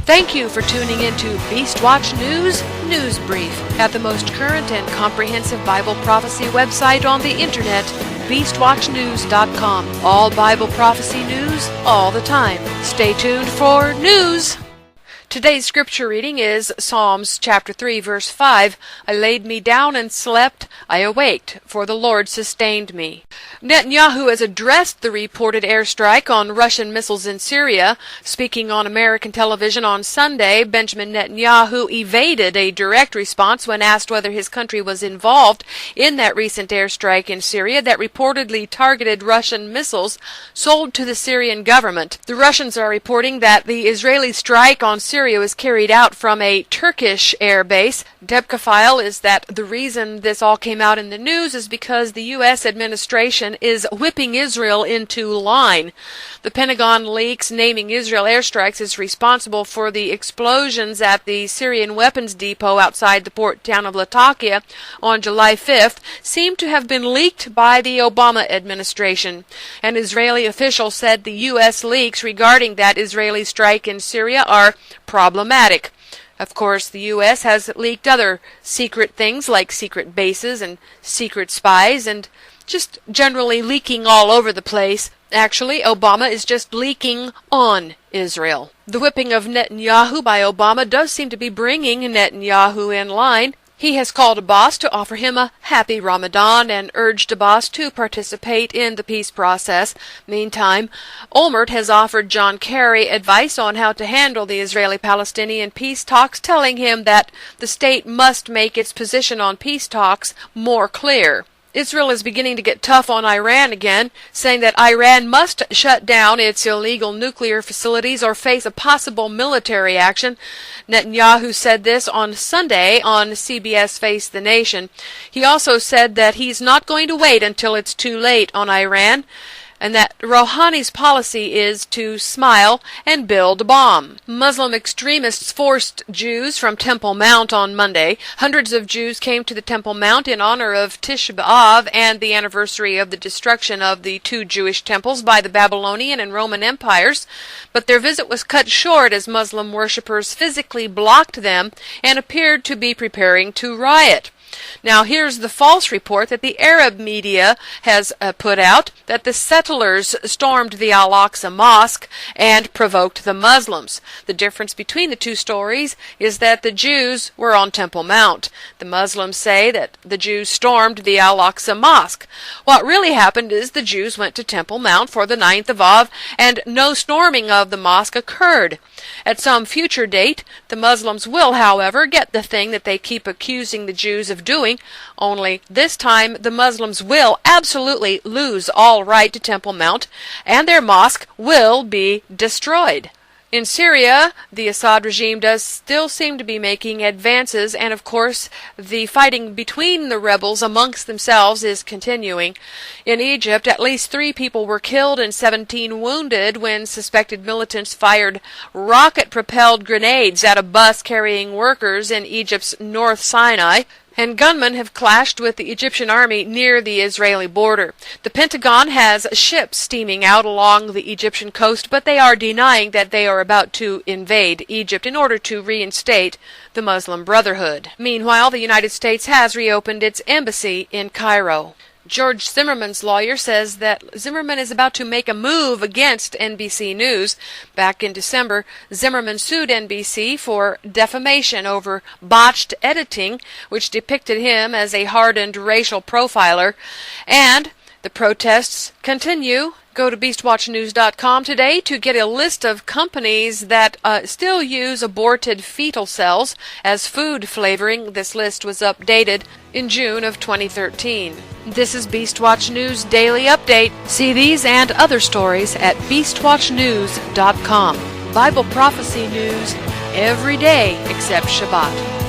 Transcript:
Thank you for tuning into Beastwatch News Brief at the most current and comprehensive Bible prophecy website on the internet, beastwatchnews.com. All Bible prophecy news, all the time. Stay tuned for news. Today's scripture reading is Psalms chapter 3, verse 5. I laid me down and slept. I awaked, for the Lord sustained me. Netanyahu has addressed the reported airstrike on Russian missiles in Syria. Speaking on American television on Sunday, Benjamin Netanyahu evaded a direct response when asked whether his country was involved in that recent airstrike in Syria that reportedly targeted Russian missiles sold to the Syrian government. The Russians are reporting that the Israeli strike on Syria was carried out from a Turkish air base. Debka is that the reason this all came out in the news is because the U.S. administration is whipping Israel into line. The Pentagon leaks naming Israel airstrikes as responsible for the explosions at the Syrian weapons depot outside the port town of Latakia on July 5th seem to have been leaked by the Obama administration. An Israeli official said the U.S. leaks regarding that Israeli strike in Syria are problematic. Of course, the U.S. has leaked other secret things like secret bases and secret spies and just generally leaking all over the place. Actually, Obama is just leaking on Israel. The whipping of Netanyahu by Obama does seem to be bringing Netanyahu in line. He has called Abbas to offer him a happy Ramadan and urged Abbas to participate in the peace process. Meantime, Olmert has offered John Kerry advice on how to handle the Israeli-Palestinian peace talks, telling him that the state must make its position on peace talks more clear. Israel is beginning to get tough on Iran again, saying that Iran must shut down its illegal nuclear facilities or face a possible military action. Netanyahu said this on Sunday on CBS Face the Nation. He also said that he's not going to wait until it's too late on Iran, and that Rohani's policy is to smile and build a bomb. Muslim extremists forced Jews from Temple Mount on Monday. Hundreds of Jews came to the Temple Mount in honor of Tisha B'Av and the anniversary of the destruction of the two Jewish temples by the Babylonian and Roman empires, but their visit was cut short as Muslim worshippers physically blocked them and appeared to be preparing to riot. Now, here's the false report that the Arab media has put out, that the settlers stormed the Al-Aqsa Mosque and provoked the Muslims. The difference between the two stories is that the Jews were on Temple Mount. The Muslims say that the Jews stormed the Al-Aqsa Mosque. What really happened is the Jews went to Temple Mount for the 9th of Av, and no storming of the mosque occurred. At some future date, the Muslims will, however, get the thing that they keep accusing the Jews of doing, only this time the Muslims will absolutely lose all right to Temple Mount, and their mosque will be destroyed. In Syria, the Assad regime does still seem to be making advances, and of course, the fighting between the rebels amongst themselves is continuing. In Egypt, at least 3 people were killed and 17 wounded when suspected militants fired rocket-propelled grenades at a bus carrying workers in Egypt's North Sinai, and gunmen have clashed with the Egyptian army near the Israeli border. The Pentagon has ships steaming out along the Egyptian coast, but they are denying that they are about to invade Egypt in order to reinstate the Muslim Brotherhood. Meanwhile, the United States has reopened its embassy in Cairo. George Zimmerman's lawyer says that Zimmerman is about to make a move against NBC News. Back in December, Zimmerman sued NBC for defamation over botched editing, which depicted him as a hardened racial profiler. And the protests continue. Go to beastwatchnews.com today to get a list of companies that still use aborted fetal cells as food flavoring. This list was updated in June of 2013. This is Beastwatch News Daily Update. See these and other stories at beastwatchnews.com. Bible prophecy news every day except Shabbat.